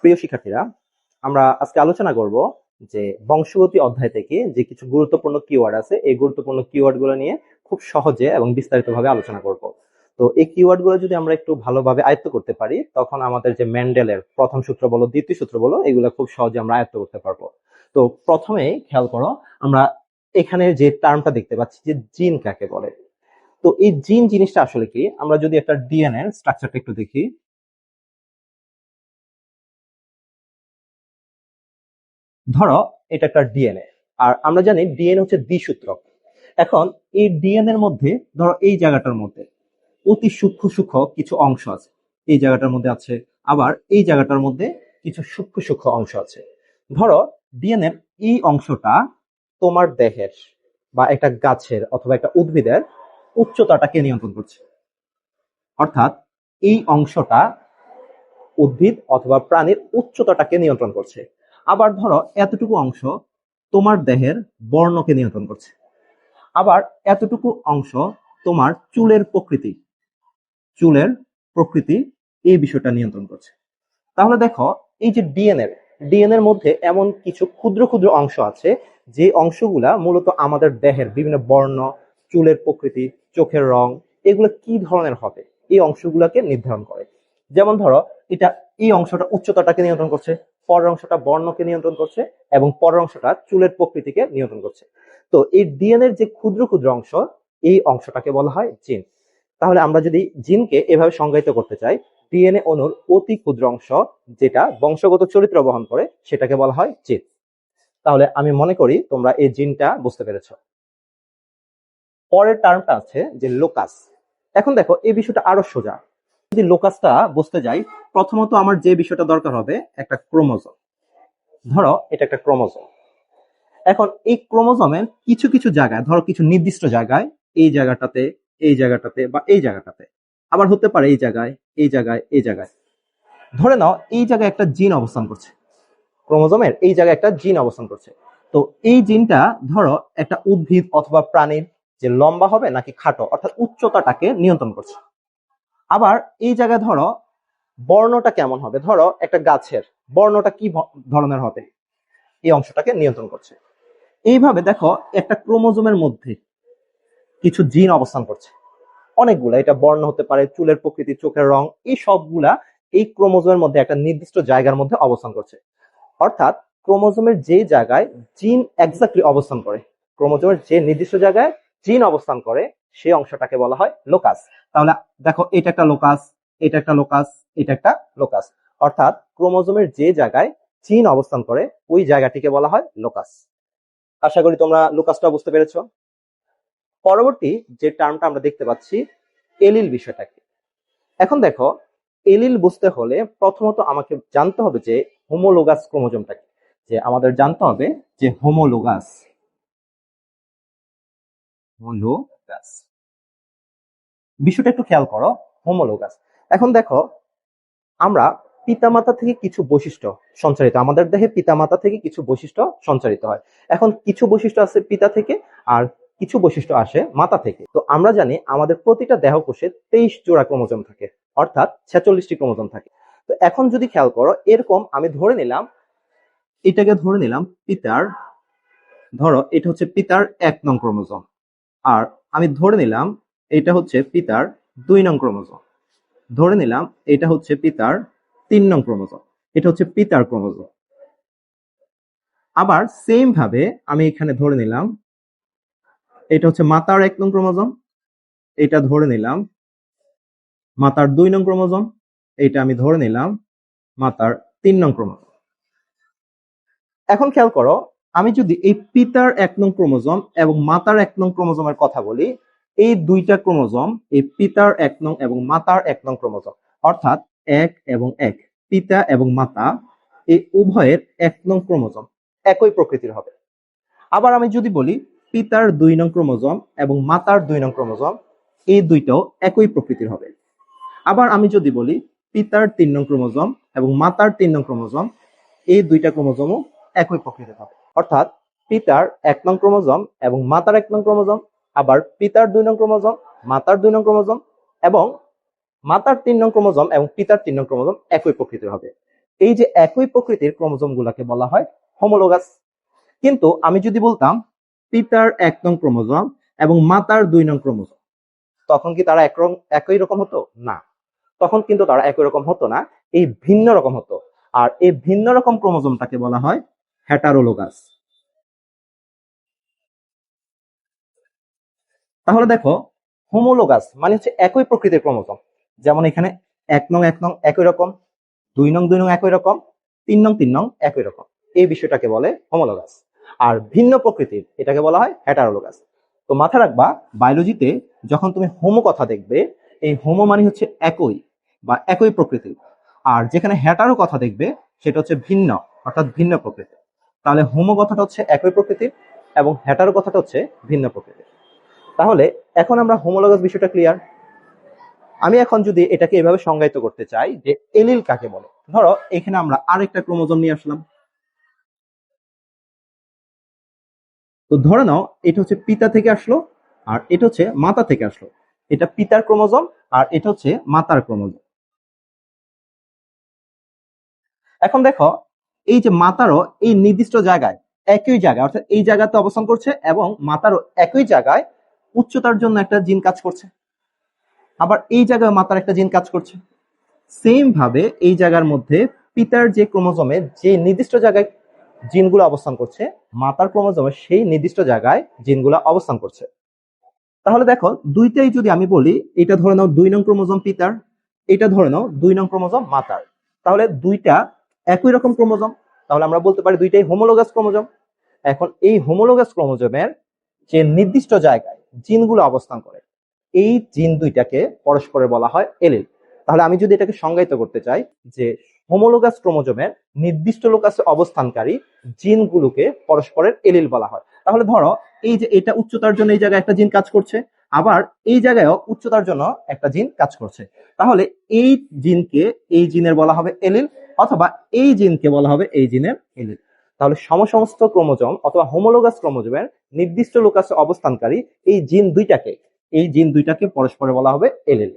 প্রিয় শিক্ষার্থীরা, আমরা আজকে আলোচনা করব যে বংশগতি অধ্যায় থেকে যে কিছু গুরুত্বপূর্ণ কিওয়ার্ড আছে, এই গুরুত্বপূর্ণ কিওয়ার্ড গুলো নিয়ে খুব সহজে এবং বিস্তারিতভাবে আলোচনা করব। তো এই কিওয়ার্ড গুলো যদি আমরা একটু ভালোভাবে আয়ত্ত করতে পারি, তখন আমাদের যে মেন্ডেলের প্রথম সূত্র বলো, দ্বিতীয় সূত্র বলো, এগুলো খুব সহজে আমরা আয়ত্ত করতে পারবো। তো প্রথমেই খেয়াল করো, আমরা এখানে যে টার্মটা দেখতে পাচ্ছি যে জিন কাকে বলে। তো এই জিন জিনিসটা আসলে কি, আমরা যদি একটা ডিএনএ স্ট্রাকচারটা একটু দেখি। ধরো এটা একটা ডিএনএ, আর আমরা জানি ডিএনএ হচ্ছে দ্বিসূত্রক। এখন এই ডিএনএ এর মধ্যে ধরো এই জায়গাটার মধ্যে অতি সূক্ষ্ম সূক্ষ্ম কিছু অংশ আছে, এই জায়গাটার মধ্যে আছে, আবার এই জায়গাটার মধ্যে কিছু সূক্ষ্ম সূক্ষ্ম অংশ আছে। ধরো ডিএনএ এর এই অংশটা তোমার দেহের বা একটা গাছের অথবা একটা উদ্ভিদের উচ্চতাটাকে নিয়ন্ত্রণ করছে। অর্থাৎ এই অংশটা উদ্ভিদ অথবা প্রাণীর উচ্চতাটাকে নিয়ন্ত্রণ করছে। আবার ধরো এতটুকু অংশ তোমার দেহের বর্ণকে নিয়ন্ত্রণ করছে। আবার এতটুকু অংশ তোমার চুলের প্রকৃতি এই বিষয়টা নিয়ন্ত্রণ করছে। তাহলে দেখো, এই যে ডিএনএ এর মধ্যে এমন কিছু ক্ষুদ্র ক্ষুদ্র অংশ আছে, যে অংশগুলা মূলত আমাদের দেহের বিভিন্ন বর্ণ, চুলের প্রকৃতি, চোখের রং, এগুলো কি ধরনের হবে এই অংশগুলোকে নির্ধারণ করে। যেমন ধরো, এটা এই অংশটা উচ্চতাটাকে নিয়ন্ত্রণ করছে, পরের অংশটা বর্ণকে নিয়ন্ত্রণ করছে, এবং পরের অংশটা চুলের প্রকৃতিকে নিয়ন্ত্রণ করছে। তো এই ডিএনএ এর যে ক্ষুদ্র ক্ষুদ্র অংশ, এই অংশটাকে বলা হয় জিন। তাহলে আমরা যদি জিনকে এভাবে সংজ্ঞায়িত করতে চাই, ডিএনএ অণুর অতি ক্ষুদ্র অংশ যেটা বংশগত চরিত্র বহন করে, সেটাকে বলা হয় জিন। তাহলে আমি মনে করি তোমরা এই জিনটা বুঝতে পেরেছো। পরের টার্মটা আছে যে লোকাস। এখন দেখো, এই বিষয়টা আরো সোজা। যদি লোকাসটা বুঝতে যাই, প্রথমত আমার যে বিষয়টা দরকার হবে একটা ক্রোমোজোম। ধরো এটা একটা ক্রোমোজোম। এখন এই ক্রোমোজোমের কিছু কিছু জায়গায়, ধরো কিছু নির্দিষ্ট জায়গায়, এই জায়গাটাতে, এই জায়গাটাতে বা এই জায়গাটাতে, আবার হতে পারে এই জায়গায়, এই জায়গায়, এই জায়গায়, ধরে নাও এই জায়গায় একটা জিন অবস্থান করছে। ক্রোমোজোমের এই জায়গায় একটা জিন অবস্থান করছে। তো এই জিনটা ধরো একটা উদ্ভিদ অথবা প্রাণীর যে লম্বা হবে নাকি খাটো, অর্থাৎ উচ্চতাটাকে নিয়ন্ত্রণ করছে। আবার এই জায়গায় ধরো বর্ণটা কেমন হবে, ধরো একটা গাছের বর্ণটা কি ধরনের হবে, এই অংশটাকে নিয়ন্ত্রণ করছে। এইভাবে দেখো, একটা ক্রোমোজোমের মধ্যে কিছু জিন অবস্থান করছে, অনেকগুলা। এটা বর্ণ হতে পারে, চুলের প্রকৃতি, চোখের রং, এই সবগুলা এই ক্রোমোজোমের মধ্যে একটা নির্দিষ্ট জায়গার মধ্যে অবস্থান করছে। অর্থাৎ ক্রোমোজোমের যে জায়গায় জিন এক্স্যাক্টলি অবস্থান করে, ক্রোমোজোমের যে নির্দিষ্ট জায়গায় জিন অবস্থান করে, সেই অংশটাকে বলা হয় লোকাস। তাহলে দেখো, এটা একটা লোকাস, এটা একটা লোকাস, এটা একটা লোকাস। অর্থাৎ ক্রোমোজোমের যে জায়গায় জিন অবস্থান করে, ওই জায়গাটিকে বলা হয় লোকাস। আশা করি তোমরা লোকাসটা বুঝতে পেরেছো। পরবর্তী যে টার্মটা আমরা দেখতে পাচ্ছি, এলিল বিষয়টাকে। এখন দেখো, এলিল বুঝতে হলে প্রথমত আমাকে জানতে হবে যে হোমোলোগাস ক্রোমোজোমটা কি। যে আমাদের জানতে হবে যে হোমোলোগাস হোমোলোগাস বিষয়টা একটু খেয়াল করো। হোমোলোগাস, এখন দেখো, আমরা পিতামাতা থেকে কিছু বৈশিষ্ট্য সঞ্চারিত, আমাদের দেহে পিতামাতা থেকে কিছু বৈশিষ্ট্য সঞ্চারিত হয়। এখন কিছু বৈশিষ্ট্য আছে পিতা থেকে, আর কিছু বৈশিষ্ট্য আসে মাতা থেকে। তো আমরা জানি আমাদের প্রতিটা দেহকোষে 23 জোড়া ক্রোমোজোম থাকে, অর্থাৎ 46টি ক্রোমোজোম থাকে। তো এখন যদি খেয়াল করো, এরকম আমি ধরে নিলাম, এটাকে ধরে নিলাম পিতার, ধরো এটা হচ্ছে পিতার 1 নং ক্রোমোজোম, আর আমি ধরে নিলাম এটা হচ্ছে পিতার 2 নং ক্রোমোজোম, ধরে নিলাম এটা হচ্ছে পিতার 3 নং ক্রোমোজোম, এটা হচ্ছে পিতার ক্রোমোজোম। আবার সেম ভাবে আমি এখানে ধরে নিলাম এটা হচ্ছে মাতার 1 নং ক্রোমোজোম, এটা ধরে নিলাম মাতার 2 নং ক্রোমোজোম, এটা আমি ধরে নিলাম মাতার 3 নং ক্রোমোজোম। এখন খেয়াল করো, আমি যদি এই পিতার 1 নং ক্রোমোজোম এবং মাতার 1 নং ক্রোমোজোমের কথা বলি, এই দুইটা ক্রোমোজোম, এই পিতার 1 নং এবং মাতার 1 নং ক্রোমোজোম, অর্থাৎ 1 এবং 1, পিতা এবং মাতা এই উভয়ের 1 নং ক্রোমোজোম একই প্রকৃতির হবে। আবার আমি যদি বলি পিতার 2 নং ক্রোমোজোম এবং মাতার 2 নং ক্রোমোজোম, এই দুইটাও একই প্রকৃতির হবে। আবার আমি যদি বলি পিতার 3 নং ক্রোমোজোম এবং মাতার 3 নং ক্রোমোজোম, এই দুইটা ক্রোমোজোমও একই প্রকৃতির হবে। অর্থাৎ পিতার 1 নং ক্রোমোজোম এবং মাতার 1 নং ক্রোমোজোম, আবার পিতার 2 নং ক্রোমোজোম, মাতার 2 নং ক্রোমোজোম, এবং মাতার 3 নং ক্রোমোজোম এবং পিতার 3 নং ক্রোমোজোম একই প্রকৃতির হবে। এই যে একই প্রকৃতির ক্রোমোজোম গুলাকে বলা হয় হোমোলোগাস। কিন্তু আমি যদি বলতাম পিতার 1 নং ক্রোমোজোম এবং মাতার 2 নং ক্রোমোজোম, তখন কি তারা একই রকম হতো? না, তখন কিন্তু তারা একই রকম হতো না, এই ভিন্ন রকম হতো। আর এই ভিন্ন রকম ক্রোমোজোমটাকে বলা হয় হেটারোলোগাস। তাহলে দেখো, হোমোলোগাস মানে হচ্ছে একই প্রকৃতির ক্রোমোজোম। যেমন এখানে 1 নং একই রকম, 2 নং একই রকম, 3 নং একই রকম, এই বিষয়টাকে বলে হোমোলোগাস। আর ভিন্ন প্রকৃতির এটাকে বলা হয় হেটারোলোগাস। তো মাথায় রাখবা, বায়োলজিতে যখন তুমি হোমো কথা দেখবে, এই হোমো মানে হচ্ছে একই বা একই প্রকৃতির। আর যেখানে হেটারো কথা দেখবে সেটা হচ্ছে ভিন্ন, অর্থাৎ ভিন্ন প্রকৃতির। তাহলে হোমো কথাটা হচ্ছে একই প্রকৃতির এবং হেটারো কথাটা হচ্ছে ভিন্ন প্রকৃতির। তাহলে এখন আমরা হোমোলোগাস বিষয়টা ক্লিয়ার। আমি এখন যদি এটাকে এভাবে সংজ্ঞায়িত করতে চাই যে এলিল কাকে বলে, ধরো এখানে আমরা আরেকটা ক্রোমোজোম নিয়ে আসলাম। তো ধরে নাও এটা হচ্ছে পিতা থেকে আসলো আর এটা হচ্ছে মাতা থেকে আসলো। এটা পিতার ক্রোমোজোম আর এটা হচ্ছে মাতার ক্রোমোজোম। এখন দেখো, এই যে মাতারও এই নির্দিষ্ট জায়গায়, একই জায়গায় অর্থাৎ এই জায়গাতে অবস্থান করছে এবং মাতারও একই জায়গায় উচ্চতার জন্য একটা জিন কাজ করছে, আবার এই জায়গায় মাতার একটা জিন কাজ করছে। সেম ভাবে এই জায়গার মধ্যে পিতার যে ক্রোমোজোমে যে নির্দিষ্ট জায়গায় জিনগুলো অবস্থান করছে, মাতার ক্রোমোজোমে সেই নির্দিষ্ট জায়গায় জিনগুলো অবস্থান করছে। তাহলে দেখো, দুইটাই যদি আমি বলি, এটা ধরে নাও 2 নং ক্রোমোজোম পিতার, এটা ধরে নাও 2 নং ক্রোমোজোম মাতার, তাহলে দুইটা একই রকম ক্রোমোজোম, তাহলে আমরা বলতে পারি দুইটাই হোমোলোগাস ক্রোমোজোম। এখন এই হোমোলোগাস ক্রোমোজোমের যে নির্দিষ্ট জায়গায় জিনগুলো অবস্থান করে, এই জিন দুইটাকে পরস্পরের বলা হয় এলিল। তাহলে আমি যদি এটাকে সংজ্ঞায়িত করতে চাই যে হোমোলোগাস ক্রোমোজোমের নির্দিষ্ট লোকাসে অবস্থানকারী জিনগুলোকে পরস্পরের এলিল বলা হয়। তাহলে ধরো, এই যে এটা উচ্চতার জন্য এই জায়গায় একটা জিন কাজ করছে, আবার এই জায়গায়ও উচ্চতার জন্য একটা জিন কাজ করছে, তাহলে এই জিনকে এই জিনের বলা হবে এলিল, অথবা এই জিনকে বলা হবে এই জিনের এলিল। তাহলে সমস্ত ক্রোমোজোম অথবা হোমোলোগাস ক্রোমোজোমের নির্দিষ্ট লোকাসে অবস্থানকারী এই জিন দুইটাকে পরস্পরে বলা হবে এলিল।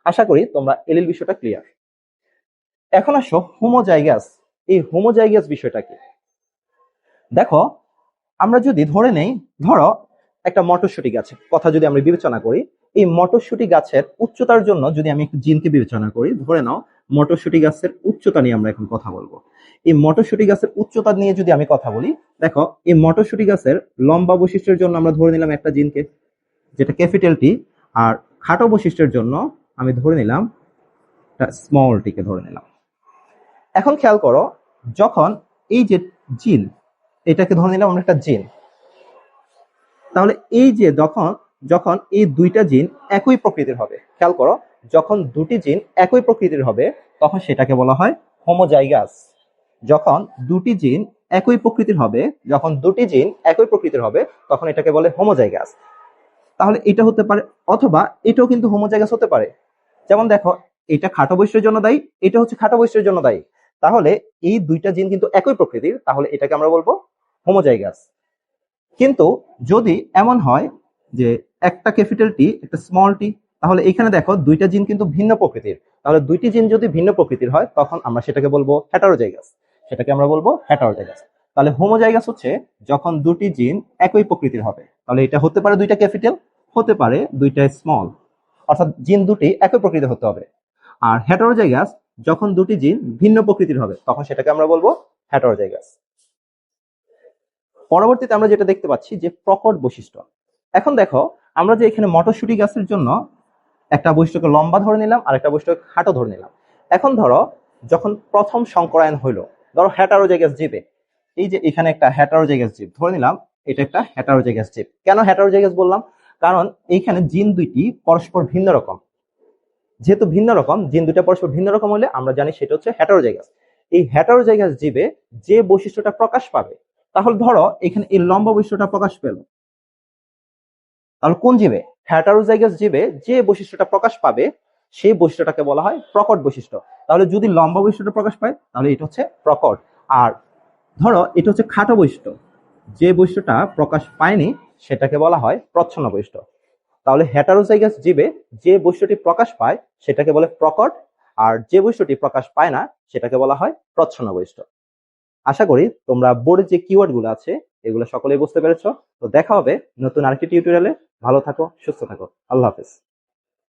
আশা করি তোমরা এলিল বিষয়টা ক্লিয়ার। এখন আসো হোমোজাইগাস। এই হোমোজাইগাস বিষয়টা কি? দেখো, আমরা যদি ধরে নেই, ধরো একটা মটরশুঁটি গাছের কথা যদি আমরা বিবেচনা করি, এই মটরশুঁটি গাছের উচ্চতার জন্য যদি আমি একটু জিনকে বিবেচনা করি, ধরে নাও মটরশুঁটি গাছের উচ্চতা নিয়ে আমরা এখন কথা বলবো। এই মটরশুঁটি গাছের উচ্চতা নিয়ে যদি আমি কথা বলি, দেখো এই মটরশুঁটি গাছের লম্বা বৈশিষ্ট্যের জন্য আমরা ধরে নিলাম একটা জিনকে, যেটা ক্যাপিটাল টি, আর খাটো বৈশিষ্ট্যের জন্য আমি ধরে নিলাম স্মল টিকে ধরে নিলাম। এখন খেয়াল করো, যখন এই যে জিন, এটাকে ধরে নিলাম আমরা একটা জিন, তাহলে এই যে যখন যখন এই দুইটা জিন একই প্রকৃতির হবে, খেয়াল করো, যখন দুটি জিন একই প্রকৃতির হবে তখন সেটাকে বলা হয় হোমোজাইগাস। যখন দুটি জিন একই প্রকৃতির হবে, যখন দুটি জিন একই প্রকৃতির হবে তখন এটাকে বলে হোমোজাইগাস। তাহলে এটা হতে পারে, অথবা এটাও কিন্তু হোমোজাইগাস হতে পারে। যেমন দেখো, এটা খাটো বৈশিষ্ট্যের জন্য দায়ী, এটা হচ্ছে খাটো বৈশিষ্ট্যের জন্য দায়ী। তাহলে এই দুইটা জিন কিন্তু একই প্রকৃতির, তাহলে এটাকে আমরা বলবো হোমোজাইগাস। কিন্তু যদি এমন হয় যে একটা ক্যাপিটাল টি একটা স্মল টি, তাহলে এখানে দেখো দুইটা জিন কিন্তু ভিন্ন প্রকৃতির, তাহলে দুইটি জিন যদি ভিন্ন প্রকৃতির হয় তখন আমরা সেটাকে বলবো হেটারোজাইগাস। সেটাকে আমরা বলবো হেটারোজাইগাস। তাহলে হোমোজাইগাস হচ্ছে যখন দুটি জিন একই প্রকৃতির হবে, তাহলে এটা হতে পারে দুইটা ক্যাপিটাল, হতে পারে দুইটা স্মল, অর্থাৎ জিন দুটি একই প্রকৃতির হতে হবে। আর হেটারোজাইগাস যখন দুটি জিন ভিন্ন প্রকৃতির হবে তখন সেটাকে আমরা বলবো হেটারোজাইগাস। পরবর্তীতে আমরা যেটা দেখতে পাচ্ছি যে প্রকট বৈশিষ্ট্য। এখন দেখো, আমরা যে এখানে মটরশুঁটি গাছের জন্য একটা বৈশিষ্ট্যকে লম্বা ধরে নিলাম আর একটা বৈশিষ্ট্যকে খাটো ধরে নিলাম। এখন ধরো, যখন প্রথম সংকরায়ন হইলো, ধরো হেটারোজাইগাস জীবে, এই যে এখানে একটা হেটারোজাইগাস জীব ধরে নিলাম, এটা একটা হেটারোজাইগাস জীব। কেন হেটারোজাইগাস বললাম? কারণ এইখানে জিন দুইটি পরস্পর ভিন্ন রকম। যেহেতু ভিন্ন রকম, জিন দুইটা পরস্পর ভিন্ন রকম হলে আমরা জানি সেটা হচ্ছে হেটারোজাইগাস। এই হেটারোজাইগাস জীবে যে বৈশিষ্ট্যটা প্রকাশ পাবে, তাহলে ধরো এখানে এই লম্বা বৈশিষ্ট্যটা প্রকাশ পেল, তাহলে কোন জীবে? হেটারোজাইগাস জীবে যে বৈশিষ্ট্যটা প্রকাশ পাবে সেই বৈশিষ্ট্যটাকে বলা হয় প্রকট বৈশিষ্ট্য। তাহলে যদি লম্বা বৈশিষ্ট্যটা প্রকাশ পায় তাহলে এটা হচ্ছে প্রকট। আর ধরো এটা হচ্ছে খাটো বৈশিষ্ট্য, যে বৈশিষ্ট্যটা প্রকাশ পায়নি সেটাকে বলা হয় প্রচ্ছন্ন বৈশিষ্ট্য। তাহলে হেটারোজাইগাস জীবে যে বৈশিষ্ট্যটি প্রকাশ পায় সেটাকে বলে প্রকট, আর যে বৈশিষ্ট্যটি প্রকাশ পায় না সেটাকে বলা হয় প্রচ্ছন্ন বৈশিষ্ট্য। আশা করি তোমরা বোর্ডে যে কিওয়ার্ড গুলো আছে এগুলো সকলেই বুঝতে পেরেছো। তো দেখা হবে নতুন আরেকটি টিউটোরিয়ালে। ভালো থাকো, সুস্থ থাকো, আল্লাহ হাফেজ।